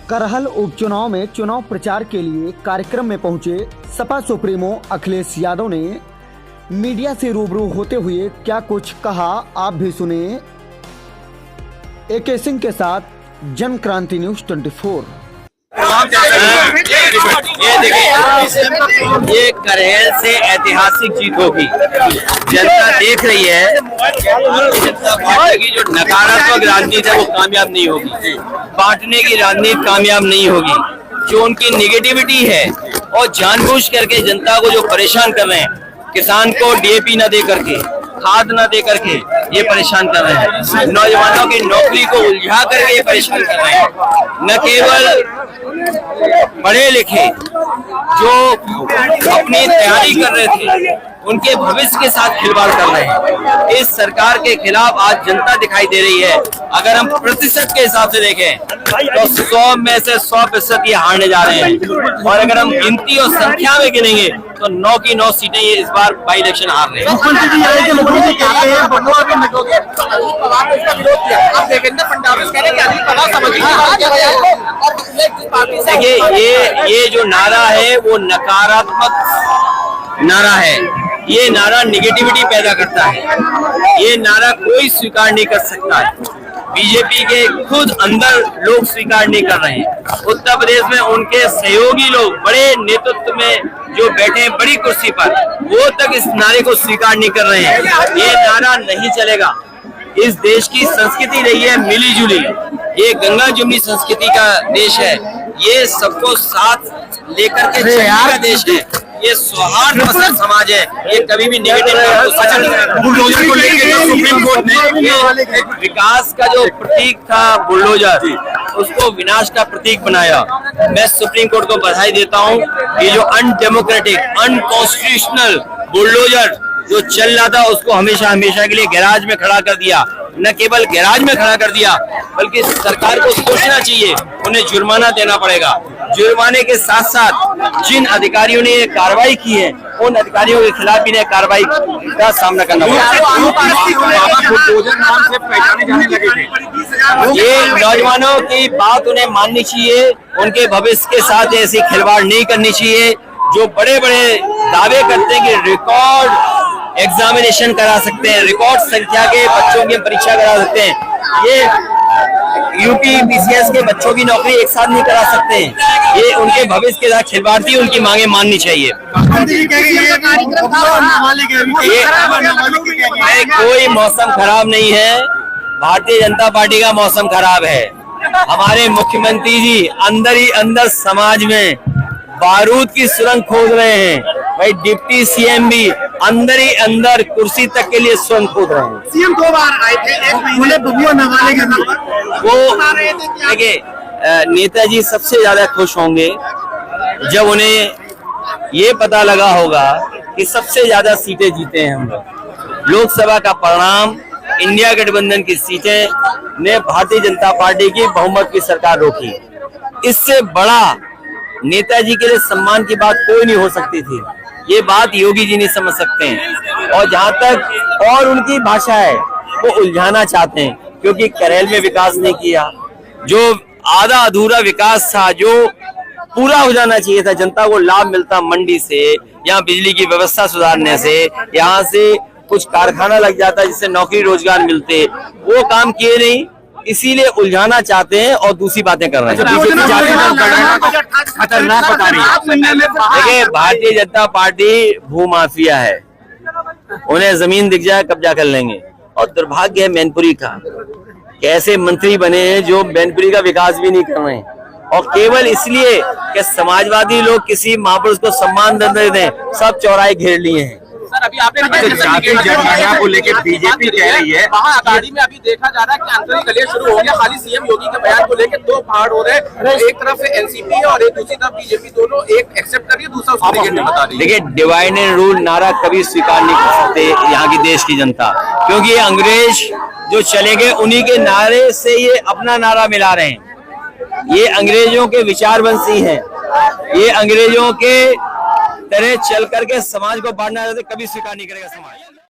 करहल उपचुनाव में चुनाव प्रचार के लिए कार्यक्रम में पहुंचे सपा सुप्रीमो अखिलेश यादव ने मीडिया से रूबरू होते हुए क्या कुछ कहा, आप भी सुने। AK सिंह के साथ जन क्रांति न्यूज 24। ये देखिए, ये करहल से ऐतिहासिक जीत होगी। जनता देख रही है जनता पार्टी की जो नकारात्मक राजनीति है वो कामयाब नहीं होगी, बांटने की राजनीति कामयाब नहीं होगी। जो उनकी निगेटिविटी है और जानबूझ करके जनता को जो परेशान कर रहे हैं, किसान को DAP न दे करके, खाद न दे करके ये परेशान कर रहे हैं, नौजवानों की नौकरी को उलझा करके ये परेशान कर रहे हैं। न केवल पढ़े लिखे जो अपनी तैयारी कर रहे थे उनके भविष्य के साथ खिलवाड़ कर रहे हैं। इस सरकार के खिलाफ आज जनता दिखाई दे रही है। अगर हम प्रतिशत के हिसाब से देखें तो 100 में से 100% ये हारने जा रहे हैं, और अगर हम गिनती और संख्या में गिनेंगे तो 9 की 9 सीटें ये इस बार बाई इलेक्शन हार रहे हैं। देखिए, ये जो नारा है वो नकारात्मक नारा है, ये नारा निगेटिविटी पैदा करता है, ये नारा कोई स्वीकार नहीं कर सकता है। बीजेपी के खुद अंदर लोग स्वीकार नहीं कर रहे हैं। उत्तर प्रदेश में उनके सहयोगी लोग बड़े नेतृत्व में जो बैठे हैं बड़ी कुर्सी पर, वो तक इस नारे को स्वीकार नहीं कर रहे हैं। ये नारा नहीं चलेगा। इस देश की संस्कृति रही है मिली जुली, ये गंगा जमुनी संस्कृति का देश है, ये सबको साथ लेकर के चलने का देश है, ये सौहार्द पसंद समाज है। ये कभी भी नेगेटिव बुलडोजर को लेकर जो सुप्रीम कोर्ट ने विकास का जो प्रतीक था बुलडोजर, उसको विनाश का प्रतीक बनाया। मैं सुप्रीम कोर्ट को बधाई देता हूँ। ये जो अनडेमोक्रेटिक, अनकॉन्स्टिट्यूशनल बुलडोजर जो चल रहा था उसको हमेशा हमेशा के लिए गैराज में खड़ा कर दिया। न केवल गैराज में खड़ा कर दिया बल्कि सरकार को सोचना चाहिए, उन्हें जुर्माना देना पड़ेगा। जुर्माने के साथ साथ जिन अधिकारियों ने ये कार्रवाई की है उन अधिकारियों के खिलाफ भी ने कार्रवाई का सामना करना पड़ेगा। ये नौजवानों की बात उन्हें माननी चाहिए, उनके भविष्य के साथ ऐसी खिलवाड़ नहीं करनी चाहिए। जो बड़े बड़े दावे करते हैं कि रिकॉर्ड एग्जामिनेशन करा सकते हैं, रिकॉर्ड संख्या के बच्चों की परीक्षा करा सकते हैं, ये UP PCS के बच्चों की नौकरी एक साथ नहीं करा सकते हैं। ये उनके भविष्य के साथ खिलवाड़ थी, उनकी मांगे माननी चाहिए। कोई मौसम खराब नहीं है, भारतीय जनता पार्टी का मौसम खराब है। हमारे मुख्यमंत्री जी अंदर ही अंदर समाज में बारूद की सुरंग खोद रहे हैं। भाई डिप्टी CM भी अंदर ही अंदर कुर्सी तक के लिए सुरंग खोद रहे हैं। CM 2 बार आए थे, एक बबुआ नवाले के वो देखिए, नेताजी सबसे ज्यादा खुश होंगे जब उन्हें ये पता लगा होगा कि सबसे ज्यादा सीटें जीते हैं हम लोग। लोकसभा का परिणाम, इंडिया गठबंधन की सीटें ने भारतीय जनता पार्टी की बहुमत की सरकार रोकी। इससे बड़ा नेताजी के लिए सम्मान की बात कोई नहीं हो सकती थी। ये बात योगी जी नहीं समझ सकते हैं, और जहां तक और उनकी भाषा है वो उलझाना चाहते हैं, क्योंकि करहल में विकास नहीं किया। जो आधा अधूरा विकास था जो पूरा हो जाना चाहिए था, जनता को लाभ मिलता मंडी से, यहाँ बिजली की व्यवस्था सुधारने से, यहाँ से कुछ कारखाना लग जाता जिससे नौकरी रोजगार मिलते, वो काम किए नहीं, इसीलिए उलझाना चाहते हैं और दूसरी बातें कर रहे हैं। खतरनाक बता रही है। देखिए, भारतीय जनता पार्टी भूमाफिया है, उन्हें जमीन दिख जाए कब्जा कर लेंगे। और दुर्भाग्य है मैनपुरी का, कैसे मंत्री बने हैं जो मैनपुरी का विकास भी नहीं कर रहे हैं, और केवल इसलिए कि समाजवादी लोग किसी महापुरुष को सम्मान दे दें, सब चौराहे घेर लिए हैं। सर, अभी आपने जाति जनगणना को लेकर बीजेपी कह रही है, महाअघाड़ी में अभी देखा जा रहा है कि आंतरिक कलह शुरू हो गया। खाली CM योगी के बयान को लेकर दो पहाड़ हो रहे हैं, एक तरफ से NCP है और एक दूसरी तरफ बीजेपी, दोनों एक एक्सेप्ट कर रही है, दूसरा उसको निगेटिव बता रही है। देखिए, डिवाइड एंड रूल नारा कभी स्वीकार नहीं कर सकते यहाँ की देश की जनता, क्योंकि ये अंग्रेज जो चले गए उन्हीं के नारे से ये अपना नारा मिला रहे हैं। ये अंग्रेजों के विचारवंशी हैं, ये अंग्रेजों के तरह चल करके समाज को बांटना कभी स्वीकार नहीं करेगा समाज।